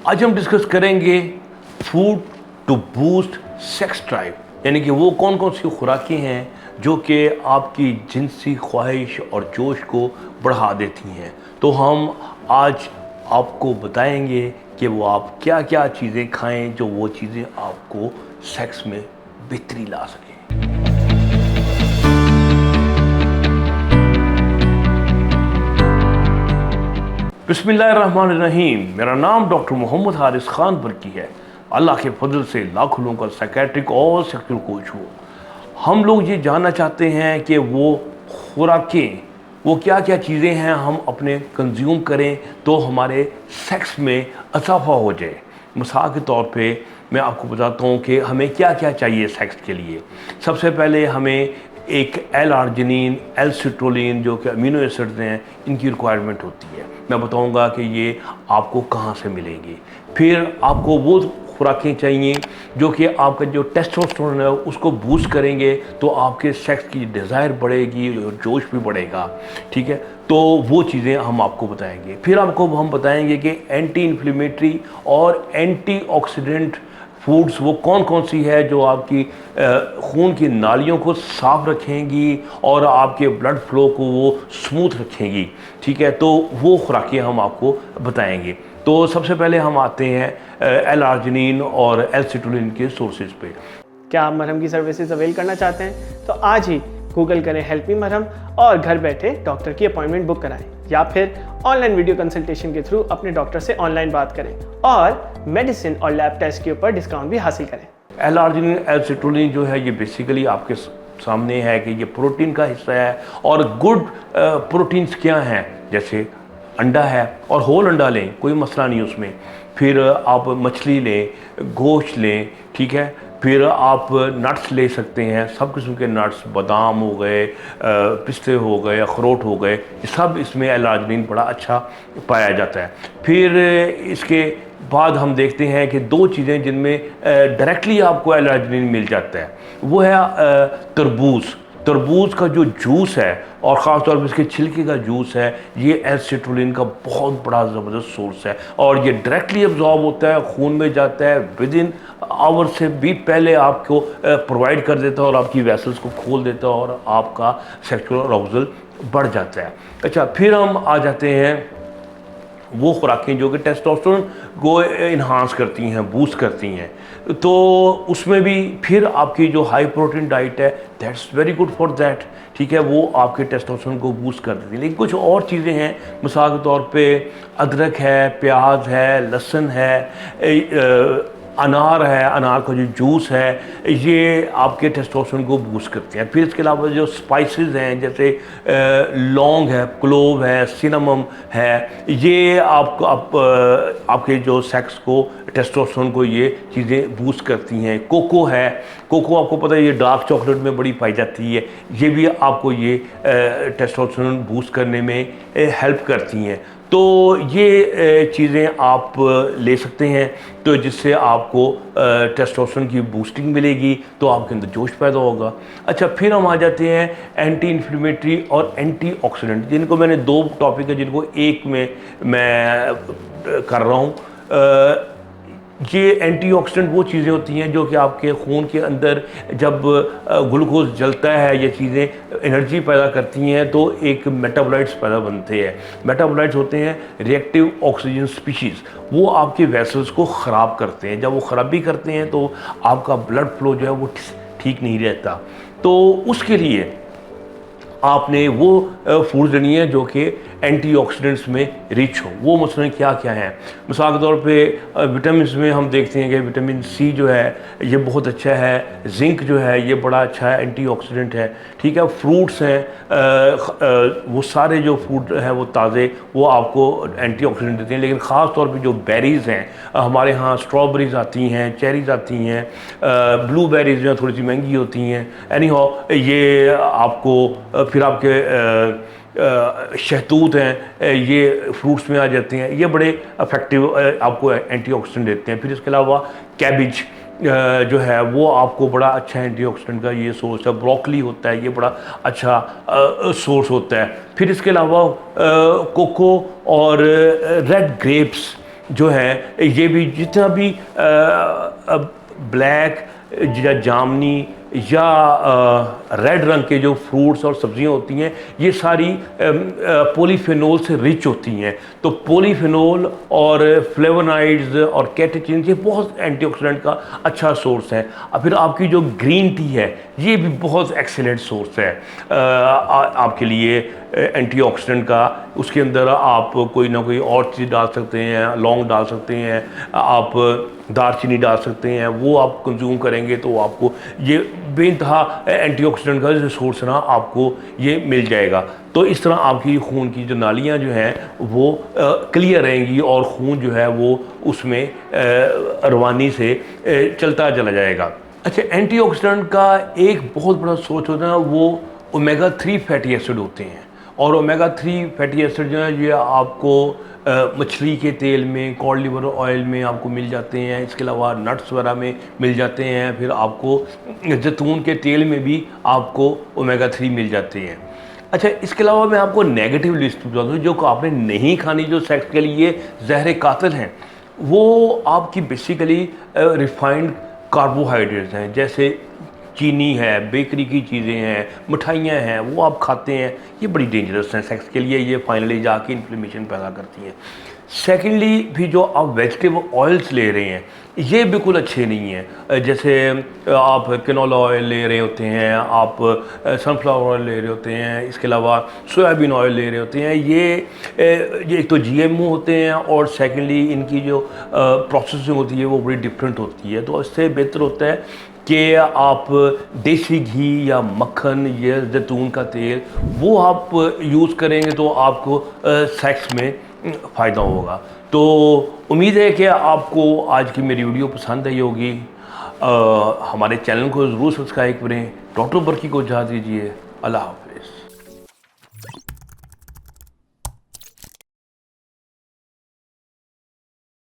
आज हम डिस्कस करेंगे food to boost sex drive, यानी कि वो कौन कौन सी खुराकें हैं जो कि आपकी जिनसी ख्वाहिश और जोश को बढ़ा देती हैं। तो हम आज आपको बताएंगे कि वो आप क्या क्या चीज़ें खाएं जो वो चीज़ें आपको सेक्स में बेहतरी ला सकें। बिस्मिल्लाहिर्रहमानिर्रहीम। मेरा नाम डॉक्टर मोहम्मद हारिस खान बरकी है। अल्लाह के फजल से लाखों लोगों का साइकेट्रिक और सेक्सुअल कोच हूँ। हम लोग ये जानना चाहते हैं कि वो खुराकें, वो क्या क्या चीज़ें हैं हम अपने कंज्यूम करें तो हमारे सेक्स में इजाफा हो जाए। मिसाल के तौर पे मैं आपको बताता हूँ कि हमें क्या क्या चाहिए सेक्स के लिए। सबसे पहले हमें एक एल-आर्जिनिन, एल-सिट्रोलिन जो कि अमीनो एसिड्स हैं, इनकी रिक्वायरमेंट होती है। मैं बताऊंगा कि ये आपको कहाँ से मिलेंगी। फिर आपको वो खुराकें चाहिए जो कि आपका जो टेस्टोस्टेरोन है उसको बूस्ट करेंगे, तो आपके सेक्स की डिज़ायर बढ़ेगी और जोश भी बढ़ेगा। ठीक है, तो वो चीज़ें हम आपको बताएंगे। फिर आपको हम बताएंगे कि एंटी इन्फ्लेमेटरी और एंटीऑक्सीडेंट फूड्स वो कौन कौन सी है जो आपकी खून की नालियों को साफ रखेंगी और आपके ब्लड फ्लो को वो स्मूथ रखेंगी। ठीक है, तो वो खुराकें हम आपको बताएंगे। तो सबसे पहले हम आते हैं एल-आर्जिनिन और एल-सिट्रोलिन के सोर्सेज पे। क्या आप मरहम की सर्विसेज अवेल करना चाहते हैं तो आज ही गूगल करें हेल्प मी मरहम और घर बैठे डॉक्टर की अपॉइंटमेंट बुक कराएं, या फिर ऑनलाइन वीडियो कंसल्टेशन के थ्रू अपने डॉक्टर से ऑनलाइन बात करें और मेडिसिन और लैब टेस्ट के ऊपर डिस्काउंट भी हासिल करें। एल-आर्जिनिन, एल-सिट्रोलिन जो है ये बेसिकली आपके सामने है कि ये प्रोटीन का हिस्सा है। और गुड प्रोटीन्स क्या हैं, जैसे अंडा है और होल अंडा लें, कोई मसला नहीं उसमें। फिर आप मछली लें, गोश्त लें, ठीक है। फिर आप नट्स ले सकते हैं, सब किस्म के नट्स, बादाम हो गए, पिस्ते हो गए, अखरोट हो गए, सब इसमें एल-आर्जिनिन बड़ा अच्छा पाया जाता है। फिर इसके बाद हम देखते हैं कि दो चीज़ें जिनमें डायरेक्टली आपको एल-आर्जिनिन मिल जाता है, वो है तरबूज। तरबूज का जो जूस है और ख़ास तौर पर इसके छिलके का जूस है, ये एल-सिट्रोलिन का बहुत बड़ा ज़बरदस्त सोर्स है और ये डायरेक्टली अब्जॉर्ब होता है, खून में जाता है, विद इन आवर से भी पहले आपको प्रोवाइड कर देता है और आपकी वेसल्स को खोल देता है और आपका सेक्सुअल अराउजल बढ़ जाता है। अच्छा, फिर हम आ जाते हैं वो खुराकें जो कि टेस्टोस्टेरोन को इन्हांस करती हैं, बूस्ट करती हैं। तो उसमें भी फिर आपकी जो हाई प्रोटीन डाइट है, that's very good for that. ठीक है, वो आपके टेस्टोस्टेरोन को बूस्ट कर देती है। लेकिन कुछ और चीज़ें हैं, मिसाल के तौर पे अदरक है, प्याज है, लहसुन है, अनार है, अनार का जो जूस है, ये आपके टेस्टोस्टेरोन को बूस्ट करते हैं। फिर इसके अलावा जो स्पाइसेस हैं, जैसे लौंग है, क्लोव है, सिनेमम है, ये आपके जो सेक्स को, टेस्टोस्टेरोन को ये चीज़ें बूस्ट करती हैं। कोको है, कोको आपको पता है ये डार्क चॉकलेट में बड़ी पाई जाती है, ये भी आपको ये टेस्टोस्टेरोन बूस्ट करने में हेल्प करती हैं। तो ये चीज़ें आप ले सकते हैं, तो जिससे आपको टेस्टोस्टेरोन की बूस्टिंग मिलेगी, तो आपके अंदर जोश पैदा होगा। अच्छा, फिर हम आ जाते हैं एंटी इन्फ्लेमेटरी और एंटीऑक्सीडेंट, जिनको मैंने दो टॉपिक है जिनको एक में मैं कर रहा हूँ। ये एंटीऑक्सीडेंट वो चीज़ें होती हैं जो कि आपके खून के अंदर जब ग्लूकोज जलता है, ये चीज़ें एनर्जी पैदा करती हैं, तो एक मेटाबोलाइट्स पैदा बनते हैं। मेटाबोलाइट्स होते हैं रिएक्टिव ऑक्सीजन स्पीशीज़, वो आपके वेसल्स को ख़राब करते हैं। जब वो ख़राबी करते हैं तो आपका ब्लड फ्लो जो है वो ठीक नहीं रहता। तो उसके लिए आपने वो फूड लेनी है जो कि एंटीऑक्सीडेंट्स में रिच हो। वो मसलन क्या क्या हैं, मिसाल के तौर पे विटामिन में हम देखते हैं कि विटामिन सी जो है ये बहुत अच्छा है, जिंक जो है ये बड़ा अच्छा है, एंटीऑक्सीडेंट है। ठीक है, फ्रूट्स हैं, वो सारे जो फ्रूट हैं वो ताज़े, वो आपको एंटीऑक्सीडेंट देते हैं। लेकिन ख़ास तौर पे जो बेरीज़ हैं, हमारे यहाँ स्ट्रॉबेरीज आती हैं, चेरीज़ आती हैं, ब्लूबेरीज जो है थोड़ी सी महंगी होती हैं। एनी हाउ, ये आपको फिर आपके शहतूत हैं, ये फ्रूट्स में आ जाते हैं, ये बड़े इफेक्टिव आपको एंटीऑक्सीडेंट देते हैं। फिर इसके अलावा कैबिज जो है वो आपको बड़ा अच्छा एंटीऑक्सीडेंट का ये सोर्स है। ब्रोकली होता है, ये बड़ा अच्छा सोर्स होता है। फिर इसके अलावा कोको और रेड ग्रेप्स, जो है ये भी जितना भी ब्लैक या जामनी या रेड रंग के जो फ्रूट्स और सब्जियां होती हैं ये सारी पॉलीफेनोल से रिच होती हैं। तो पॉलीफेनोल और फ्लेवोनॉइड्स और कैटेचिन्स ये बहुत एंटीऑक्सीडेंट का अच्छा सोर्स है। और फिर आपकी जो ग्रीन टी है ये भी बहुत एक्सीलेंट सोर्स है आपके लिए एंटीऑक्सीडेंट का। उसके अंदर आप कोई ना कोई और चीज़ डाल सकते हैं, लौंग डाल सकते हैं, आप दालचीनी डाल सकते हैं, वो आप कंज्यूम करेंगे तो आपको ये बेइंतहा एंटीऑक्सीडेंट का जो सोर्स है ना आपको ये मिल जाएगा। तो इस तरह आपकी खून की जो नालियाँ जो हैं वो क्लियर रहेंगी और खून जो है वो उसमें रवानी से चलता चला जाएगा। अच्छा, एंटीऑक्सीडेंट का एक बहुत बड़ा सोर्स होता है वो ओमेगा 3 फैटी एसिड होते हैं। और ओमेगा 3 फैटी एसिड जो है ये आपको मछली के तेल में, कॉड लिवर ऑयल में आपको मिल जाते हैं। इसके अलावा नट्स वगैरह में मिल जाते हैं। फिर आपको जैतून के तेल में भी आपको ओमेगा 3 मिल जाते हैं। अच्छा, इसके अलावा मैं आपको नेगेटिव लिस्ट बता दूँ जो आपने नहीं खानी, जो सेक्स के लिए जहर कातिल हैं, वो आपकी बेसिकली रिफाइंड कार्बोहाइड्रेट्स हैं। जैसे चीनी है, बेकरी की चीज़ें हैं, मिठाइयाँ हैं, वो आप खाते हैं, ये बड़ी डेंजरस हैं सेक्स के लिए। ये फाइनली जाके इन्फ्लेमेशन पैदा करती हैं। सेकेंडली भी जो आप वेजिटेबल ऑयल्स ले रहे हैं ये बिल्कुल अच्छे नहीं हैं। जैसे आप कैनोला ऑयल ले रहे होते हैं, आप सनफ्लावर ऑयल ले रहे होते हैं, इसके अलावा सोयाबीन ऑयल ले रहे होते हैं, ये एक तो GMO होते हैं और सेकेंडली इनकी जो प्रोसेसिंग होती है वो बड़ी डिफरेंट होती है। तो इससे बेहतर होता है कि आप देसी घी या मक्खन या जैतून का तेल वो आप यूज़ करेंगे तो आपको सेक्स में फ़ायदा होगा। तो उम्मीद है कि आपको आज की मेरी वीडियो पसंद आई होगी। हमारे चैनल को ज़रूर सब्सक्राइब करें। डॉक्टर बरकी को इजाज़त दीजिए। अल्लाह हाफ़िज़।